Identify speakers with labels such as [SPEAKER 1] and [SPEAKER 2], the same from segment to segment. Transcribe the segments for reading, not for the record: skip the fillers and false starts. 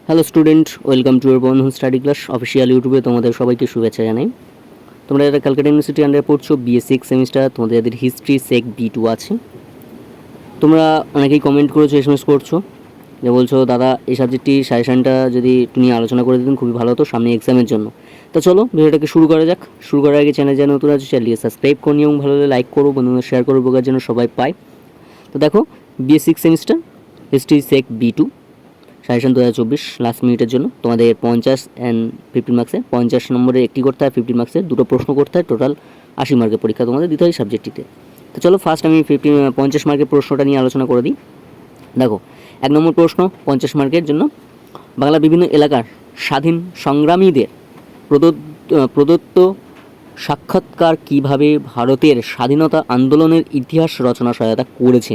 [SPEAKER 1] Hello student, welcome to year Bandhan study class official ইউটিউবে তোমাদের সবাইকে শুভেচ্ছা জানাই। তোমরা যারা ক্যালকাটা ইউনিভার্সিটি আন্ডারে পড়ছো, বিএ সিক্স সেমিস্টার, তোমাদের যাদের হিস্ট্রি সেক B2 আছে, তোমরা অনেকেই কমেন্ট করেছো, এসএমএস করছো, যে বলছো দাদা এই সাবজেক্টটি সাজেশনটা যদি একটু নিয়ে আলোচনা করে দিতেন খুবই ভালো হতো সামনে এক্সামের জন্য। তো চলো ভিডিওটাকে শুরু করা যাক। শুরু করার আগে চ্যানেল যারা নতুন আছে চ্যানেলটিকে সাবস্ক্রাইব করে নিও এবং ভালো লাগলে লাইক করো, বন্ধুদের শেয়ার করো, বোকার জন্য সবাই পায়। তো দেখো, বিএ সিক্স সেমিস্টার হিস্ট্রি সেক B2 সাজেশন 2024 লাস্ট মিনিটের জন্য তোমাদের 50 অ্যান্ড 15 মার্কসে 50 নম্বরে একটি করতে হয়, 15 মার্কসে দুটো প্রশ্ন করতে হয়, টোটাল 80 মার্কের পরীক্ষা তোমাদের দিতে হয় সাবজেক্টটিতে। তো চলো ফার্স্ট আমি 50 মার্কের প্রশ্নটা নিয়ে আলোচনা করে দিই। দেখো, 1 নম্বর প্রশ্ন 50 মার্কের জন্য, বাংলার বিভিন্ন এলাকার স্বাধীন সংগ্রামীদের প্রদত্ত সাক্ষাৎকার কিভাবে ভারতের স্বাধীনতা আন্দোলনের ইতিহাস রচনা সহায়তা করেছে।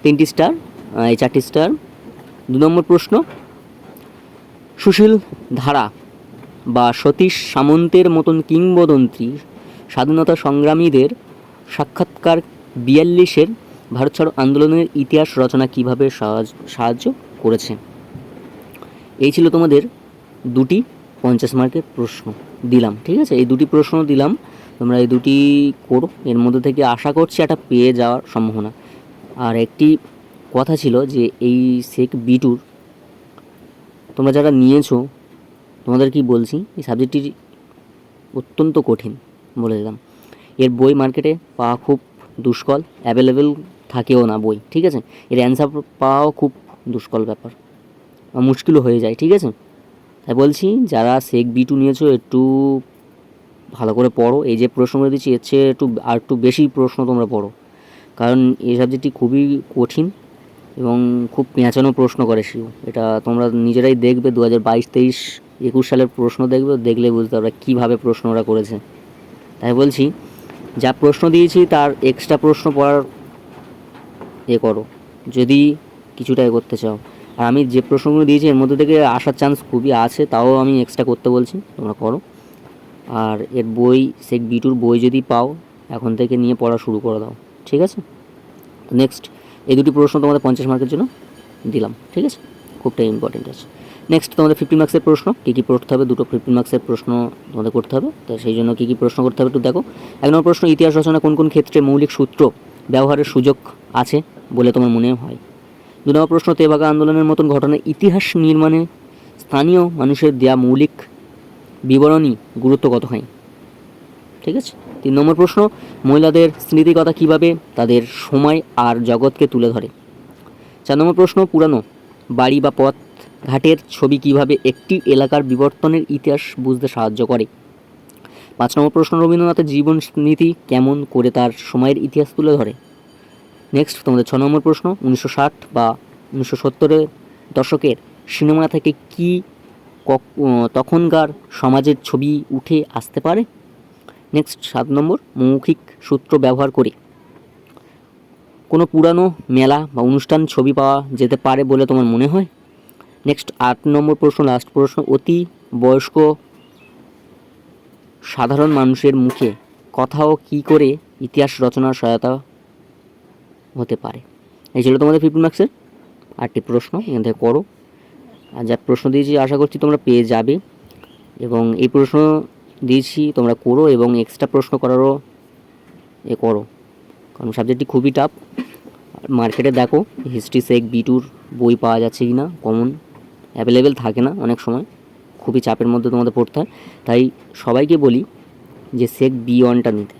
[SPEAKER 1] 3টি স্টার, এই 4টি স্টার। 2 নম্বর প্রশ্ন, সুশীল ধারা বা সতীশ সামন্তের মতন কিংবদন্তি স্বাধীনতা সংগ্রামীদের সাক্ষাৎকার 42-এর ভারত ছাড়ো আন্দোলনের ইতিহাস রচনা কিভাবে সাহায্য করেছে। এই ছিল তোমাদের দুটি 50 মার্কের প্রশ্ন দিলাম, ঠিক আছে? এই দুটি প্রশ্ন দিলাম, তোমরা এই দুটি করো। এর মধ্যে থেকে আশা করছি একটা পেয়ে যাওয়ার সম্ভাবনা। আর একটি কথা ছিল যে এই সেক B2 তোমরা যারা নিয়েছো তোমাদের কি বলছি, এই সাবজেক্টটি অত্যন্ত কঠিন বলে দিলাম। এর বই মার্কেটে পাওয়া খুব দুষ্কর, অ্যাভেলেবেল থাকেও না বই, ঠিক আছে? এর অ্যান্সার পাওয়াও খুব দুষ্কর ব্যাপার, মুশকিলও হয়ে যায়, ঠিক আছে? তাই বলছি যারা সেক B2 নিয়েছো একটু ভালো করে পড়ো। এই যে প্রশ্নগুলো দিচ্ছি এর চেয়ে একটু বেশি প্রশ্ন তোমরা পড়ো, কারণ এই সাবজেক্টটি খুবই কঠিন এবং খুব পেঁচানো প্রশ্ন করে শিউ। এটা তোমরা নিজেরাই দেখবে, 2022, 23, 21 সালের প্রশ্ন দেখলে বুঝতে পারবে কীভাবে প্রশ্ন ওরা করেছে। তাই বলছি যা প্রশ্ন দিয়েছি তার এক্সট্রা প্রশ্ন পড়ার করো যদি কিছুটা করতে চাও। আর আমি যে প্রশ্নগুলো দিয়েছি এর মধ্যে থেকে আসার চান্স খুবই আছে, তাও আমি এক্সট্রা করতে বলছি, তোমরা করো। আর এর বই সেক B2 বই যদি পাও এখন থেকে নিয়ে পড়া শুরু করে দাও, ঠিক আছে? নেক্সট, এই দুটি প্রশ্ন তোমাদের 50 মার্কের জন্য দিলাম, ঠিক আছে? খুবটাই ইম্পর্টেন্ট আছে। নেক্সট তোমাদের 50 মার্কসের প্রশ্ন কী কী পড়তে হবে, দুটো 50 মার্কসের প্রশ্ন তোমাদের করতে হবে। তো সেই জন্য কী কী প্রশ্ন করতে হবে একটু দেখো। 1 নম্বর প্রশ্ন, ইতিহাস রচনা কোন কোন ক্ষেত্রে মৌলিক সূত্র ব্যবহারের সুযোগ আছে বলে তোমার মনে হয়। 2 নম্বর প্রশ্ন, তেভাগা আন্দোলনের মতন ঘটনার ইতিহাস নির্মাণে স্থানীয় মানুষের দেয়া মৌলিক বিবরণী গুরুত্ব কত হয়, ঠিক আছে? 3 নম্বর প্রশ্ন, মহিলাদের স্মৃতিকথা কীভাবে তাদের সময় আর জগৎকে তুলে ধরে। 4 নম্বর প্রশ্ন, পুরানো বাড়ি বা পথ ঘাটের ছবি কিভাবে একটি এলাকার বিবর্তনের ইতিহাস বুঝতে সাহায্য করে। 5 নম্বর প্রশ্ন, রবীন্দ্রনাথের জীবন নীতি কেমন করে তার সময়ের ইতিহাস তুলে ধরে। নেক্সট তোমাদের 6 নম্বর প্রশ্ন, 1960 বা 1970-এর দশকের সিনেমা থেকে কি তখনকার সমাজের ছবি উঠে আসতে পারে। নেক্সট 7 নম্বর, মৌখিক সূত্র ব্যবহার করে কোনো পুরানো মেলা বা অনুষ্ঠান ছবি পাওয়া যেতে পারে বলে তোমার মনে হয়। নেক্সট 8 নম্বর প্রশ্ন, লাস্ট প্রশ্ন, অতি বয়স্ক সাধারণ মানুষের মুখে কথাও কি করে ইতিহাস রচনার সহায়তা হতে পারে। এই ছিল তোমাদের 50 মার্কসের 8টি প্রশ্ন, এখান থেকে করো। আর যা প্রশ্ন দিয়েছি আশা করছি তোমরা পেয়ে যাবে, এবং এই প্রশ্ন দিয়েছি তোমরা করো এবং এক্সট্রা প্রশ্ন করারও করো, কারণ সাবজেক্টটি খুবই টাফ। মার্কেটে দেখো হিস্ট্রি সেক B2 বই পাওয়া যাচ্ছে কি না, কমন অ্যাভেলেবেল থাকে না অনেক সময়, খুবই চাপের মধ্যে তোমাদের পড়তে হয়। তাই সবাইকে বলি যে সেক B1টা নিতে,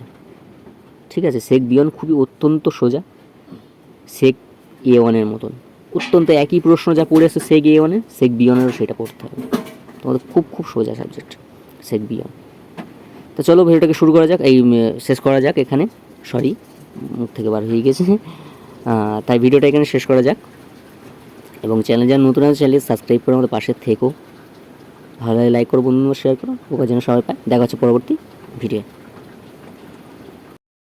[SPEAKER 1] ঠিক আছে? সেক B1 খুবই অত্যন্ত সোজা, সেক A1-এর মতন অত্যন্ত একই প্রশ্ন যা পড়ে আসছে সেক A1-এ, সেক B1-এরও সেটা পড়তে হবে তোমাদের। খুব খুব সোজা সাবজেক্ট সেক B1। তো চলো ভিডিওটাকে শুরু করা যাক, শেষ করা যাক এখানে। সরি, মুখ থেকে বার হয়ে গেছে, তাই ভিডিওটা এখানে শেষ করা যাক। এবং চ্যানেল যারা নতুন আছে চ্যানেল সাবস্ক্রাইব করে আমাদের পাশে থেকো, ভালো লাগে লাইক করো, বন্ধুদের শেয়ার করো, ওখানে যেন সবাই পায়। দেখা হচ্ছে পরবর্তী ভিডিও।